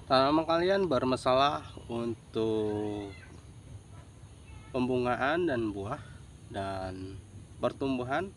Tanaman kalian bermasalah untuk pembungaan dan buah dan pertumbuhan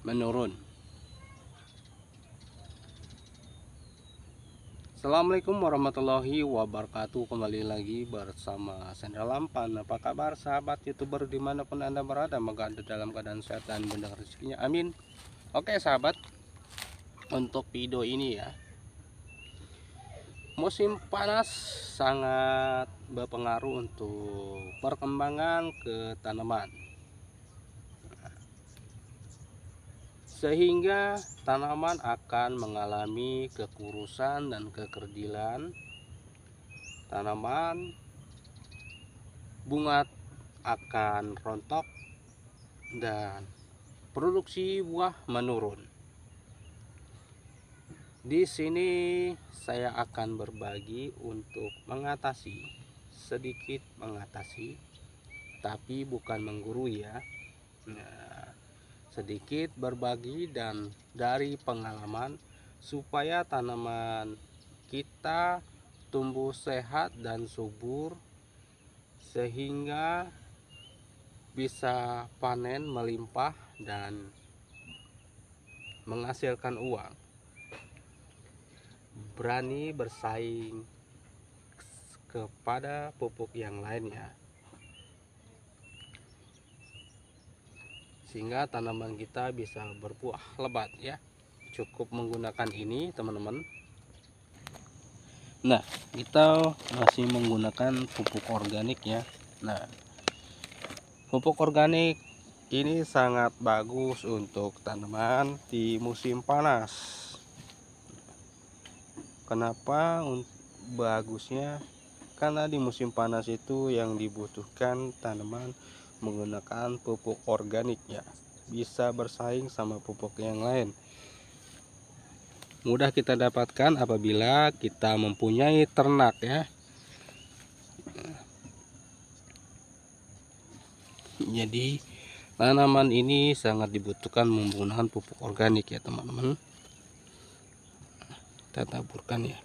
menurun. Assalamualaikum warahmatullahi wabarakatuh. Kembali lagi bersama Sandra Lampan. Apa kabar sahabat youtuber dimanapun anda berada? Semoga anda dalam keadaan sehat dan banyak rezekinya, amin. Oke sahabat, untuk video ini ya, musim panas sangat berpengaruh untuk perkembangan ke tanaman, sehingga tanaman akan mengalami kekurusan dan kekerdilan. Tanaman bunga akan rontok dan produksi buah menurun. Di sini saya akan berbagi untuk sedikit mengatasi, tapi bukan menggurui ya. Nah, sedikit berbagi dan dari pengalaman supaya tanaman kita tumbuh sehat dan subur, sehingga bisa panen melimpah dan menghasilkan uang, berani bersaing kepada pupuk yang lainnya, sehingga tanaman kita bisa berbuah lebat ya. Cukup menggunakan ini teman-teman. Nah, kita masih menggunakan pupuk organik ya. Nah, pupuk organik ini sangat bagus untuk tanaman di musim panas. Kenapa bagusnya? Karena di musim panas itu yang dibutuhkan tanaman menggunakan pupuk organik ya, bisa bersaing sama pupuk yang lain. Mudah kita dapatkan apabila kita mempunyai ternak ya. Jadi tanaman ini sangat dibutuhkan menggunakan pupuk organik ya teman-teman. Kita taburkan ya.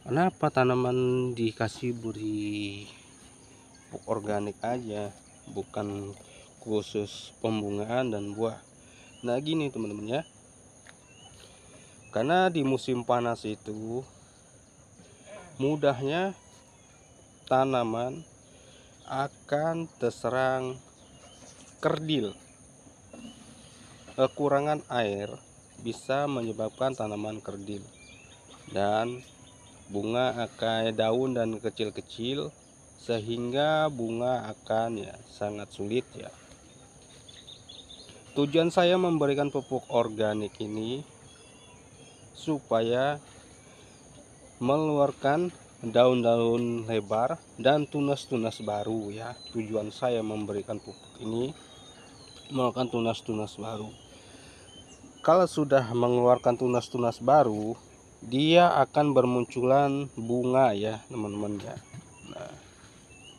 Kenapa tanaman dikasih beri pupuk organik aja, bukan khusus pembungaan dan buah? Nah gini teman-teman ya, karena di musim panas itu mudahnya tanaman akan terserang kerdil. Kekurangan air bisa menyebabkan tanaman kerdil dan bunga akan daun dan kecil-kecil, sehingga bunga akan ya sangat sulit ya. Tujuan saya memberikan pupuk organik ini supaya mengeluarkan daun-daun lebar dan tunas-tunas baru ya. Tujuan saya memberikan pupuk ini mengeluarkan tunas-tunas baru. Kalau sudah mengeluarkan tunas-tunas baru, dia akan bermunculan bunga ya teman-teman ya. Nah,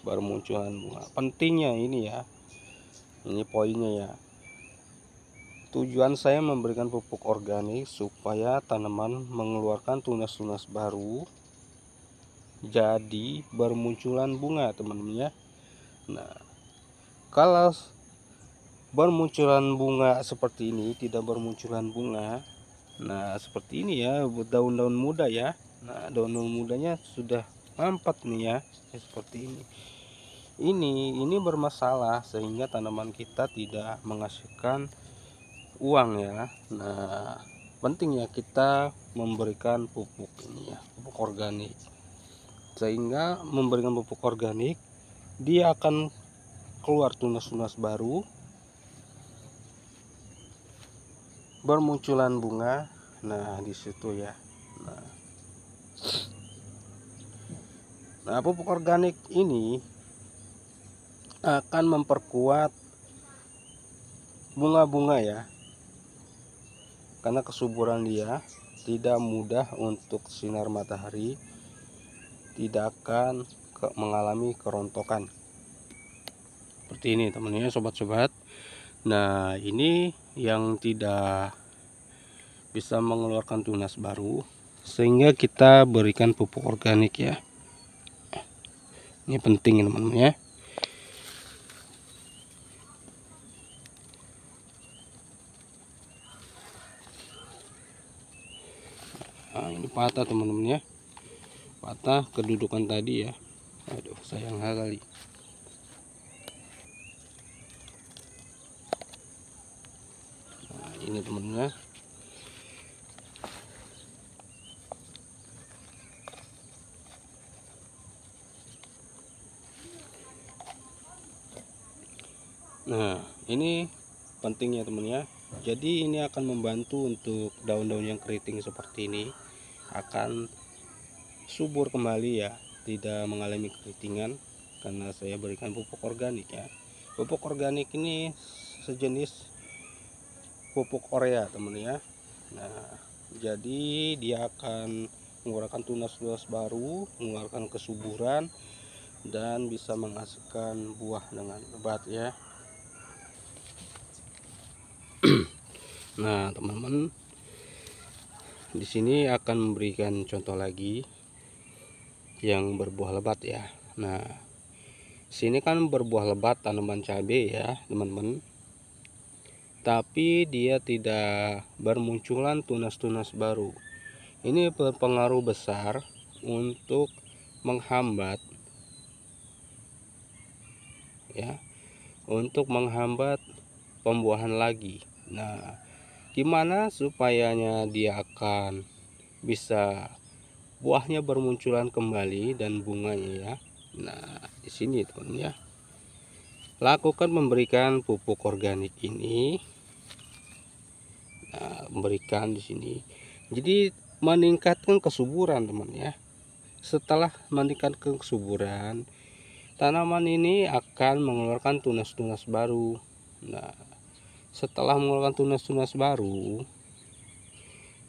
bermunculan bunga. Pentingnya ini ya, ini poinnya ya. Tujuan saya memberikan pupuk organik supaya tanaman mengeluarkan tunas-tunas baru, jadi bermunculan bunga teman-teman ya. Nah, kalau bermunculan bunga seperti ini, tidak bermunculan bunga, nah seperti ini ya, daun-daun muda ya. Nah, daun-daun mudanya sudah mampat nih ya, seperti ini bermasalah sehingga tanaman kita tidak menghasilkan uang ya. Nah, penting ya kita memberikan pupuk ini ya, pupuk organik, sehingga memberikan pupuk organik dia akan keluar tunas-tunas baru, bermunculan bunga. Nah di situ ya. Nah, pupuk organik ini akan memperkuat bunga-bunga ya, karena kesuburan dia tidak mudah untuk sinar matahari, tidak akan mengalami kerontokan seperti ini teman-teman sobat-sobat. Nah ini yang tidak bisa mengeluarkan tunas baru, sehingga kita berikan pupuk organik ya. Ini penting teman-teman ya. Nah, ini patah teman-teman ya, patah kedudukan tadi ya. Aduh, sayang sekali. Nah, ini teman-teman ya. Nah, ini pentingnya teman ya. Jadi ini akan membantu untuk daun-daun yang keriting seperti ini akan subur kembali ya, tidak mengalami keritingan karena saya berikan pupuk organik ya. Pupuk organik ini sejenis pupuk urea teman ya. Nah, jadi dia akan mengeluarkan tunas-tunas baru, mengeluarkan kesuburan, dan bisa menghasilkan buah dengan lebat ya. Nah teman-teman, di sini akan memberikan contoh lagi yang berbuah lebat ya. Nah sini kan berbuah lebat tanaman cabai ya teman-teman, tapi dia tidak bermunculan tunas-tunas baru. Ini berpengaruh besar untuk menghambat ya, untuk menghambat pembuahan lagi. Nah gimana supayanya dia akan bisa buahnya bermunculan kembali dan bunganya ya. Nah di sini teman ya, lakukan memberikan pupuk organik ini. Nah, memberikan di sini jadi meningkatkan kesuburan teman ya. Setelah meningkatkan kesuburan, tanaman ini akan mengeluarkan tunas-tunas baru. Nah setelah mengeluarkan tunas-tunas baru,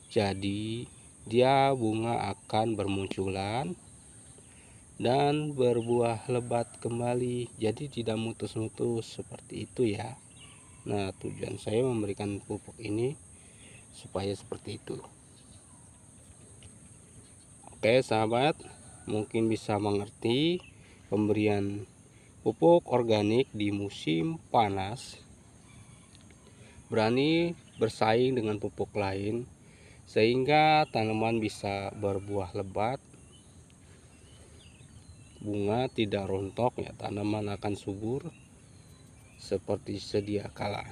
jadi dia bunga akan bermunculan dan berbuah lebat kembali, jadi tidak mutus-mutus seperti itu ya. Nah tujuan saya memberikan pupuk ini supaya seperti itu. Oke sahabat, mungkin bisa mengerti pemberian pupuk organik di musim panas, berani bersaing dengan pupuk lain sehingga tanaman bisa berbuah lebat, bunga tidak rontok ya, tanaman akan subur seperti sedia kala.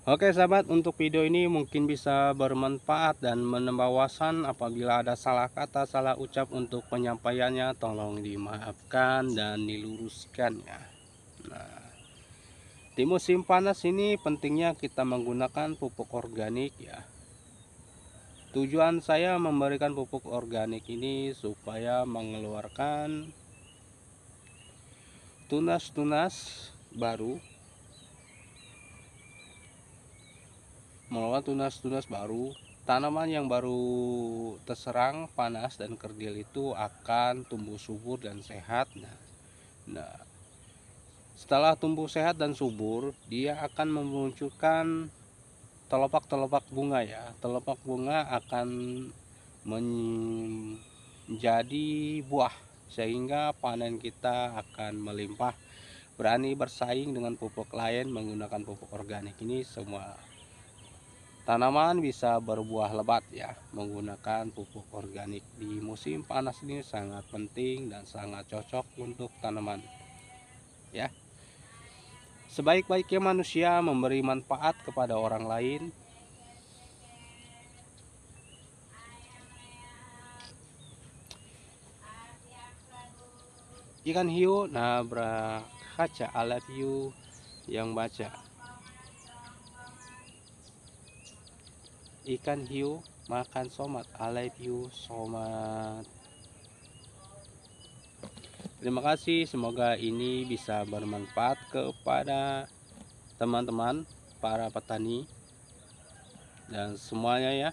Oke sahabat, untuk video ini mungkin bisa bermanfaat dan menambah wawasan. Apabila ada salah kata, salah ucap untuk penyampaiannya, tolong dimaafkan dan diluruskan ya. Nah di musim panas ini pentingnya kita menggunakan pupuk organik ya. Tujuan saya memberikan pupuk organik ini supaya mengeluarkan tunas-tunas baru, tanaman yang baru terserang panas dan kerdil itu akan tumbuh subur dan sehat. Nah setelah tumbuh sehat dan subur, dia akan memunculkan telopak-telopak bunga ya. Telopak bunga akan menjadi buah sehingga panen kita akan melimpah. Berani bersaing dengan pupuk lain menggunakan pupuk organik ini, semua tanaman bisa berbuah lebat ya. Menggunakan pupuk organik di musim panas ini sangat penting dan sangat cocok untuk tanaman ya. Sebaik-baiknya manusia memberi manfaat kepada orang lain, ikan hiu nabrak kaca. I love you yang baca. Ikan hiu makan somat. I love you somat. Terima kasih, semoga ini bisa bermanfaat kepada teman-teman para petani dan semuanya ya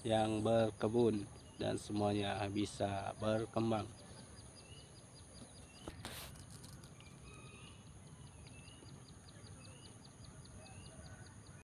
yang berkebun, dan semuanya bisa berkembang.